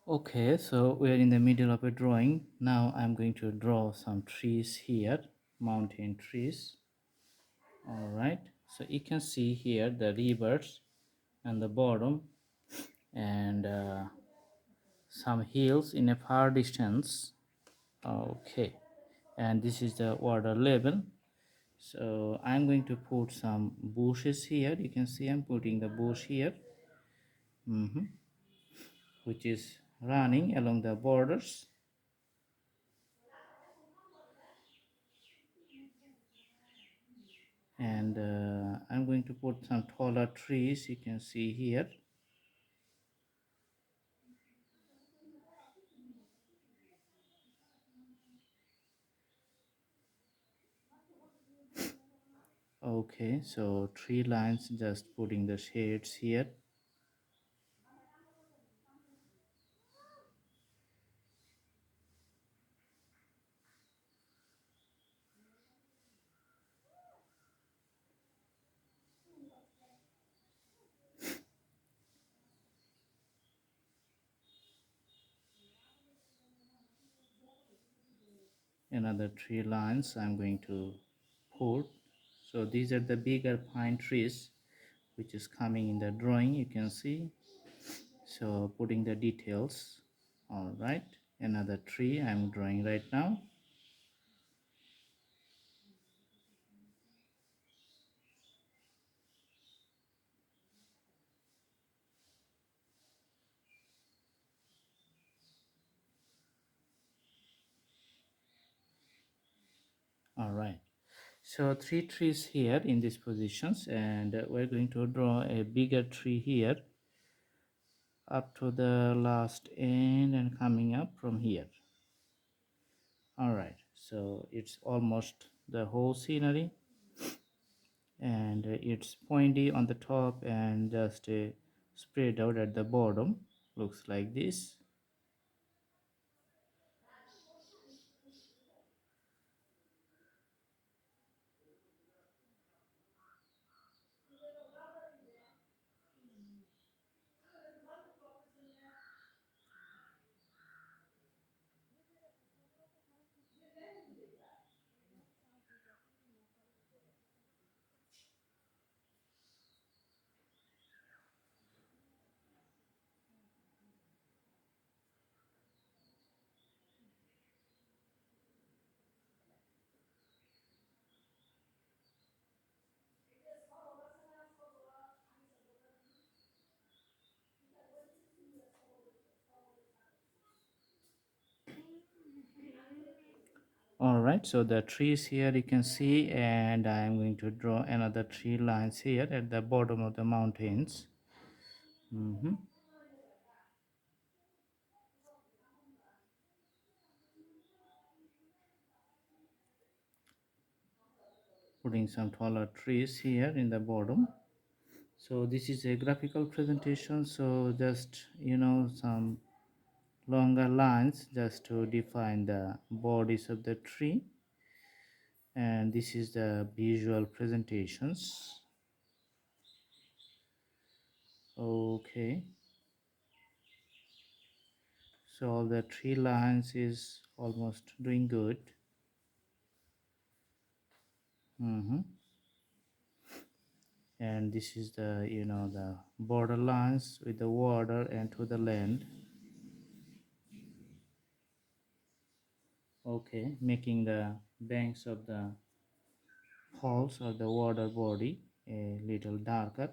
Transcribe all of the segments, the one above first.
Okay, so we are in the middle of a drawing. Now I'm going to draw some trees here, mountain trees. All right, so you can see here the rivers and the bottom and some hills in a far distance. Okay, and this is the water level. So I'm going to put some bushes here. You can see I'm putting the bush here, which is running along the borders. And I'm going to put some taller trees, you can see here. Okay, so tree lines, just putting the shades here. Another tree lines I'm going to put. So these are the bigger pine trees which is coming in the drawing, you can see. So putting the details. All right, another tree I'm drawing right now. All right, so three trees here in these positions, and we're going to draw a bigger tree here up to the last end and coming up from here. All right, so it's almost the whole scenery, and it's pointy on the top and just spread out at the bottom, looks like this. All right, so the trees here you can see, and I am going to draw another tree lines here at the bottom of the mountains. Putting some taller trees here in the bottom. So this is a graphical presentation, so just some longer lines just to define the bodies of the tree, and this is the visual presentations. Okay, so the tree lines is almost doing good. And this is the the border lines with the water and to the land. Okay, making the banks of the falls or the water body a little darker.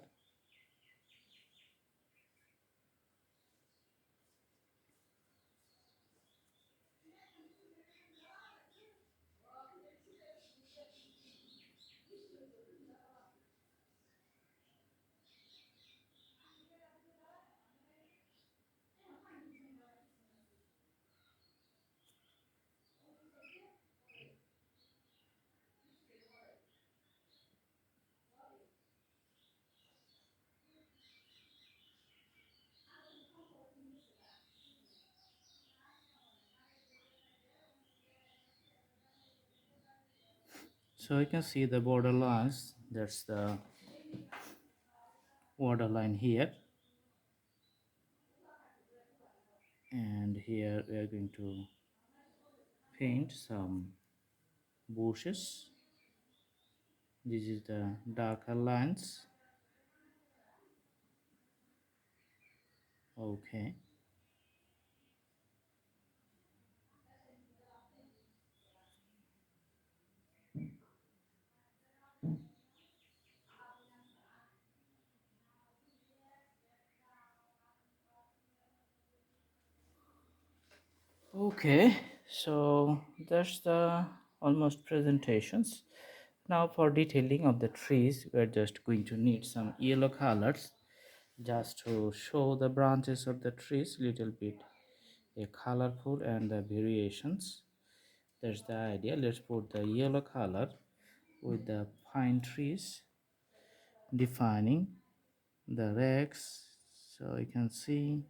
So you can see the border lines, that's the water line here. And here we are going to paint some bushes. This is the darker lines. Okay. Okay, so that's the almost presentations. Now for detailing of the trees, we're just going to need some yellow colors just to show the branches of the trees little bit colorful and the variations. That's the idea. Let's put the yellow color with the pine trees defining the racks, so you can see.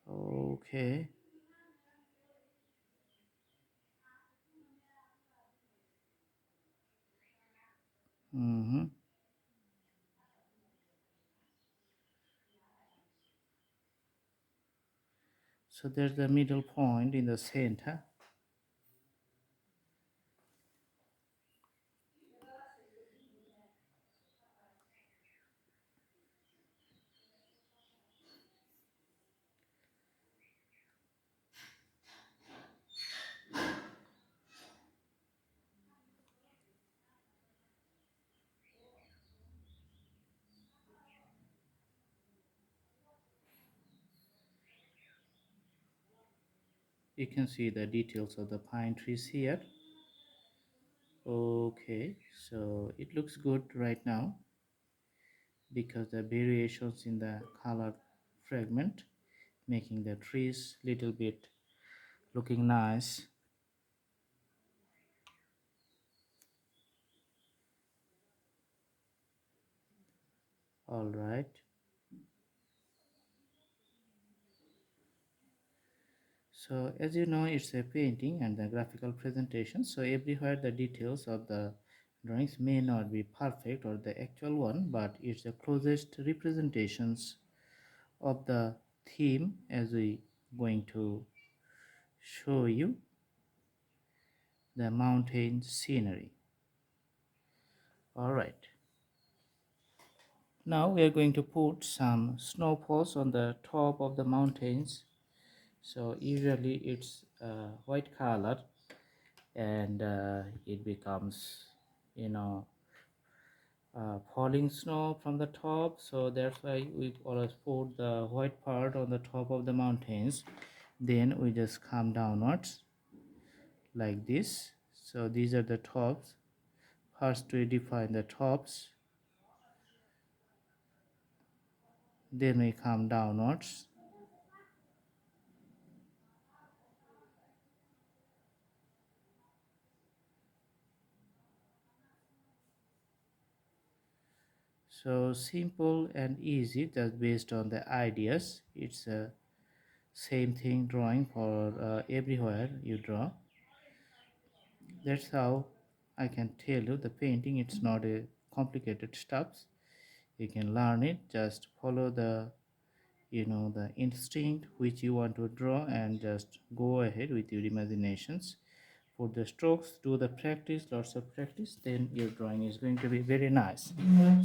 Okay. Mm-hmm. So there's the middle point in the center. You can see the details of the pine trees here. Okay, so it looks good right now because the variations in the color fragment making the trees little bit looking nice. All right, so as you know, it's a painting and the graphical presentation, so everywhere the details of the drawings may not be perfect or the actual one, but it's the closest representations of the theme as we going to show you the mountain scenery. All right, now we are going to put some snowfalls on the top of the mountains. So usually it's white color, and it becomes, you know, falling snow from the top, so that's why we always put the white part on the top of the mountains. Then we just come downwards like this. So these are the tops. First we define the tops, then we come downwards. So simple and easy, just based on the ideas. It's a same thing drawing for everywhere you draw. That's how I can tell you the painting, it's not a complicated stuff. You can learn it, just follow the, you know, the instinct which you want to draw and just go ahead with your imaginations. For the strokes, do the practice, lots of practice, then your drawing is going to be very nice.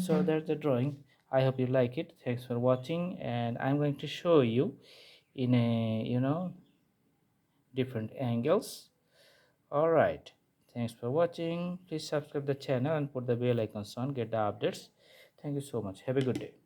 So that's the drawing. I hope you like it. Thanks for watching, and I'm going to show you in a, you know, different angles. All right, thanks for watching. Please subscribe the channel and put the bell icons on, get the updates. Thank you so much. Have a good day.